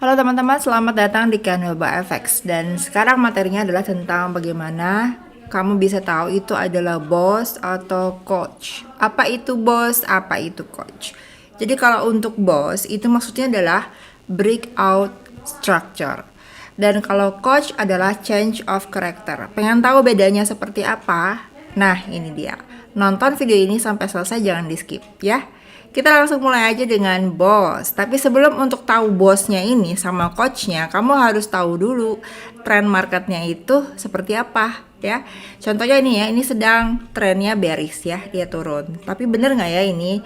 Halo teman-teman, selamat datang di Canva FX. Dan sekarang materinya adalah tentang bagaimana kamu bisa tahu itu adalah boss atau coach. Apa itu boss, apa itu coach. Jadi kalau untuk boss itu maksudnya adalah breakout structure. Dan kalau coach adalah change of character. Pengen tahu bedanya seperti apa? Nah, ini dia. Nonton video ini sampai selesai, jangan di skip ya. Kita langsung mulai aja dengan boss. Tapi sebelum untuk tahu bosnya ini sama coachnya, kamu harus tahu dulu tren marketnya itu seperti apa ya. Contohnya ini ya, ini sedang trennya bearish ya, dia turun. Tapi bener nggak ya ini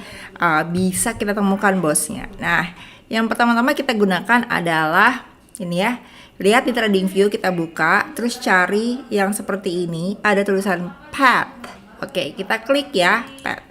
bisa kita temukan bosnya? Nah, yang pertama-tama kita gunakan adalah ini ya. Lihat di TradingView, kita buka, terus cari yang seperti ini, ada tulisan path. Oke, kita klik ya, path.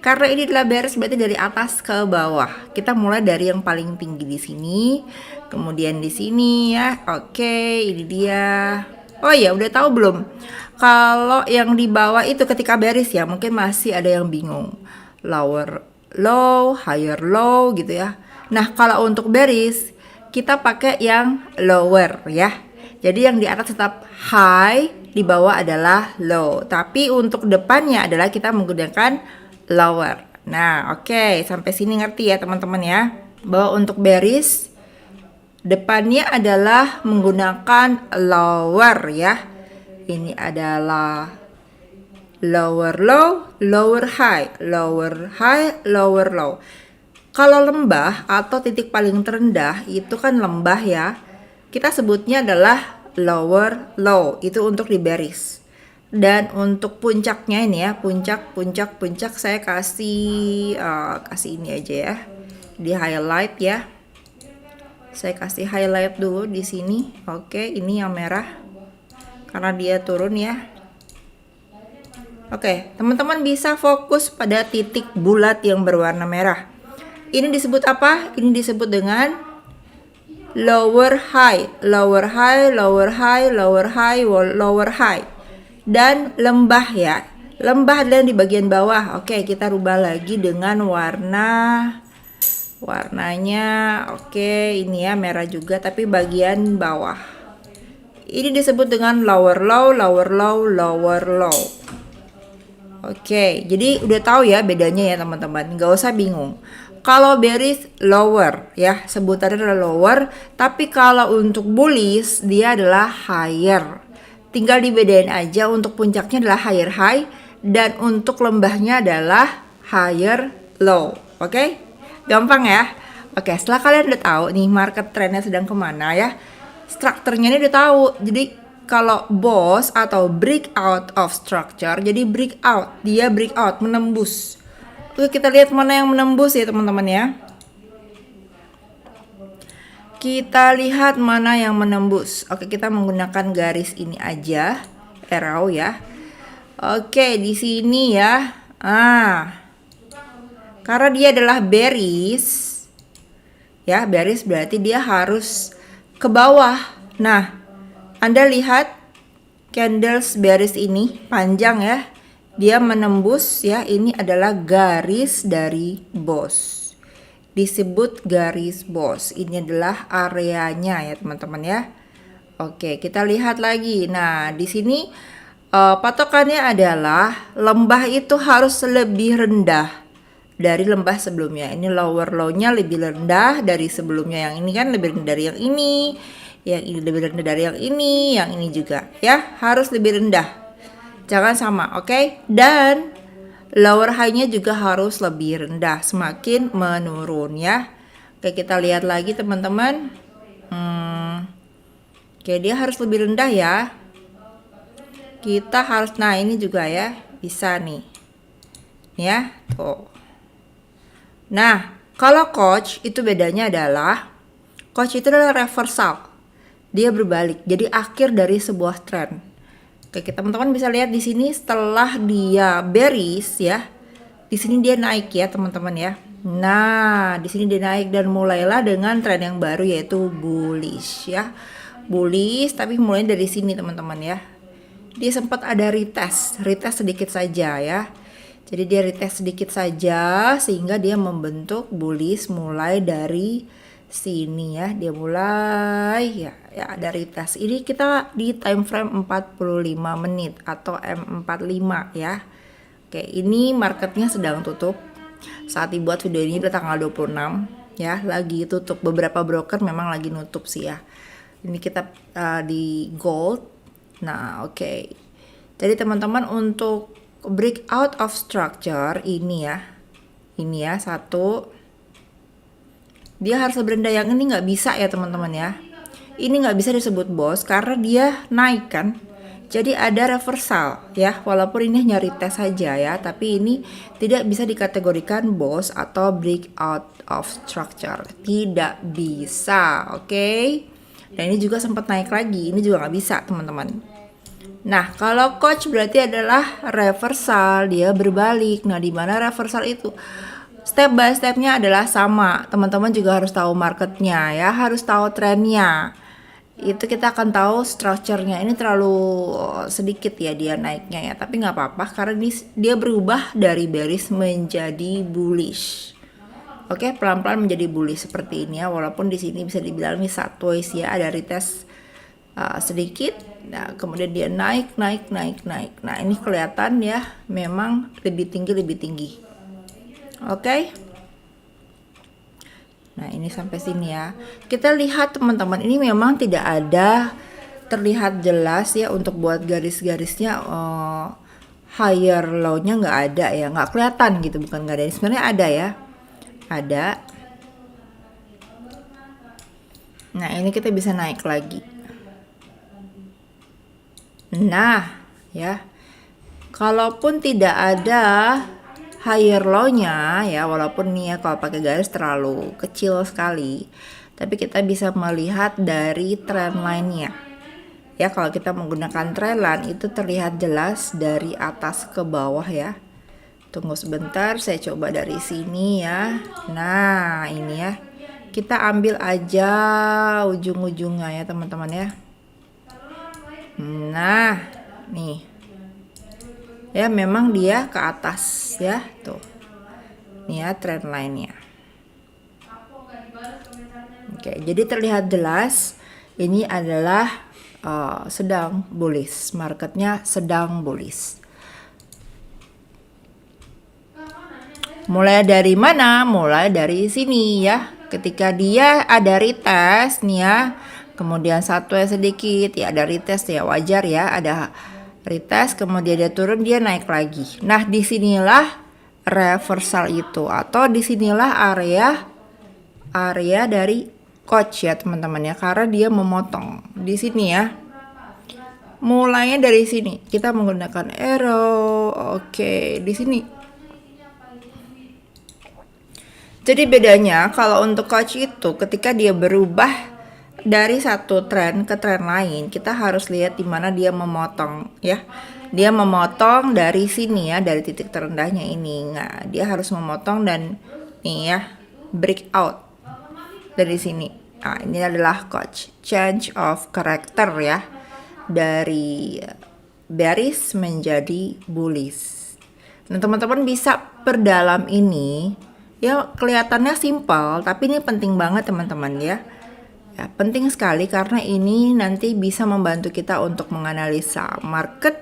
Karena ini adalah bearish, berarti dari atas ke bawah. Kita mulai dari yang paling tinggi di sini, kemudian di sini ya. Oke, ini dia. Oh ya, udah tahu belum? Kalau yang di bawah itu ketika bearish ya, mungkin masih ada yang bingung. Lower low, higher low gitu ya. Nah, kalau untuk bearish kita pakai yang lower ya. Jadi yang di atas tetap high, di bawah adalah low. Tapi untuk depannya adalah kita menggunakan lower. Nah, oke, sampai sini ngerti ya teman-teman ya. Bahwa untuk bearish depannya adalah menggunakan lower ya. Ini adalah lower low, lower high, lower high, lower low. Kalau lembah atau titik paling terendah itu kan lembah ya. Kita sebutnya adalah lower low. Itu untuk di bearish. Dan untuk puncaknya ini ya, puncak saya kasih ini aja ya, di highlight ya. Saya kasih highlight dulu di sini. Oke, ini yang merah karena dia turun ya. Oke, teman-teman bisa fokus pada titik bulat yang berwarna merah. Ini disebut apa? Ini disebut dengan lower high, lower high, lower high, lower high, lower high. Dan lembah ya, lembah dan di bagian bawah. Oke, kita rubah lagi dengan warnanya. Oke, ini ya merah juga tapi bagian bawah. Ini disebut dengan lower low, lower low, lower low. Oke, jadi udah tahu ya bedanya ya teman-teman, nggak usah bingung. Kalau bearish lower ya, sebutannya adalah lower, tapi kalau untuk bullish dia adalah higher. Tinggal dibedain aja, untuk puncaknya adalah higher high dan untuk lembahnya adalah higher low. Oke? Gampang ya? Oke, setelah kalian udah tahu nih market trendnya sedang kemana ya, strukturnya ini udah tahu. Jadi kalau boss atau breakout of structure, jadi breakout, dia breakout, menembus. Oke, kita lihat mana yang menembus ya teman-teman ya. Kita lihat mana yang menembus. Oke, kita menggunakan garis ini aja, arrow ya. Oke, di sini ya. Karena dia adalah bearish, ya bearish berarti dia harus ke bawah. Nah, Anda lihat candles bearish ini panjang ya. Dia menembus ya. Ini adalah garis dari boss. Disebut garis boss. Ini adalah areanya ya teman-teman ya. Oke, kita lihat lagi. Nah, di sini patokannya adalah lembah itu harus lebih rendah dari lembah sebelumnya. Ini lower low-nya lebih rendah dari sebelumnya. Yang ini kan lebih rendah dari yang ini. Yang ini lebih rendah dari yang ini. Yang ini juga ya, harus lebih rendah. Jangan sama, oke? Dan lower high-nya juga harus lebih rendah, semakin menurun ya. Oke, kita lihat lagi teman-teman. Oke, dia harus lebih rendah ya. Kita harus, nah ini juga ya, bisa nih. Ya, tuh. Nah, kalau coach itu bedanya adalah coach itu adalah reversal. Dia berbalik, jadi akhir dari sebuah trend. Oke, teman-teman bisa lihat di sini setelah dia bearish ya. Di sini dia naik ya, teman-teman ya. Nah, di sini dia naik dan mulailah dengan tren yang baru yaitu bullish ya. Bullish tapi mulai dari sini, teman-teman ya. Dia sempat ada retest sedikit saja ya. Jadi dia retest sedikit saja sehingga dia membentuk bullish mulai dari sini ya, dia mulai ya ada retest. Ini kita di time frame 45 menit atau M45 ya. Oke, ini marketnya sedang tutup. Saat dibuat video ini udah tanggal 26 ya, lagi tutup. Beberapa broker memang lagi nutup sih ya. Ini kita di gold. Nah, oke. Jadi teman-teman, untuk breakout of structure ini ya satu, dia harus berenda yang ini nggak bisa ya teman-teman ya. Ini nggak bisa disebut bos karena dia naik kan. Jadi ada reversal ya, walaupun ini hanya retest saja ya, tapi ini tidak bisa dikategorikan bos atau breakout of structure. Tidak bisa, oke? Dan ini juga sempat naik lagi, ini juga nggak bisa teman-teman. Nah, kalau coach berarti adalah reversal, dia berbalik. Nah, di mana reversal itu? Step by stepnya adalah sama. Teman-teman juga harus tahu marketnya ya, harus tahu trennya. Itu kita akan tahu structure-nya. Ini terlalu sedikit ya dia naiknya ya, tapi nggak apa-apa karena dia berubah dari bearish menjadi bullish. Oke, pelan-pelan menjadi bullish seperti ini ya. Walaupun di sini bisa dibilang ini sideways ya, ada retest sedikit. Nah, kemudian dia naik. Nah, ini kelihatan ya, memang lebih tinggi. Oke. Nah, ini sampai sini ya. Kita lihat teman-teman, ini memang tidak ada terlihat jelas ya untuk buat garis-garisnya, higher low-nya nggak ada ya, nggak kelihatan gitu, bukan nggak ada. Sebenarnya ada ya, ada. Nah, ini kita bisa naik lagi. Nah, ya. Kalaupun tidak ada higher low-nya ya, walaupun nih ya kalau pakai garis terlalu kecil sekali, tapi kita bisa melihat dari trend line-nya ya. Kalau kita menggunakan trend line itu terlihat jelas dari atas ke bawah ya. Tunggu sebentar, saya coba dari sini ya. Nah, ini ya, kita ambil aja ujung-ujungnya ya teman-teman ya. Nah, nih ya, memang dia ke atas ya, tuh nih ya trend line-nya. Oke, jadi terlihat jelas ini adalah sedang bullish, marketnya sedang bullish. Mulai dari mana? Mulai dari sini ya, ketika dia ada retest nih ya, kemudian satu ya sedikit ya, ada retest ya, wajar ya, ada retest, kemudian dia turun, dia naik lagi. Nah, disinilah reversal itu, atau disinilah area dari coach ya teman-teman ya, karena dia memotong di sini ya. Mulainya dari sini, kita menggunakan arrow. Oke, di sini. Jadi bedanya kalau untuk coach itu, ketika dia berubah dari satu tren ke tren lain, kita harus lihat di mana dia memotong ya. Dia memotong dari sini ya, dari titik terendahnya ini. Nah, dia harus memotong dan nih ya, breakout dari sini. Nah, ini adalah coach, change of character ya, dari bearish menjadi bullish. Nah, teman-teman bisa perdalam ini ya, kelihatannya simpel, tapi ini penting banget teman-teman ya. Ya, penting sekali karena ini nanti bisa membantu kita untuk menganalisa market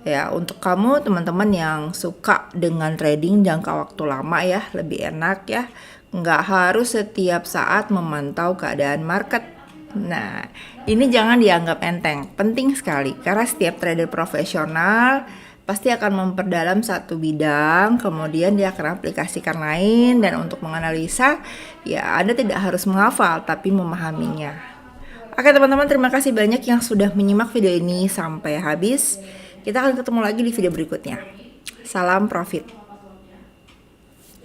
ya. Untuk kamu teman-teman yang suka dengan trading jangka waktu lama ya, lebih enak ya, nggak harus setiap saat memantau keadaan market. Nah, ini jangan dianggap enteng, penting sekali karena setiap trader profesional pasti akan memperdalam satu bidang, kemudian dia akan aplikasikan lain, dan untuk menganalisa ya Anda tidak harus menghafal tapi memahaminya. Oke teman-teman, terima kasih banyak yang sudah menyimak video ini sampai habis. Kita akan ketemu lagi di video berikutnya. Salam profit.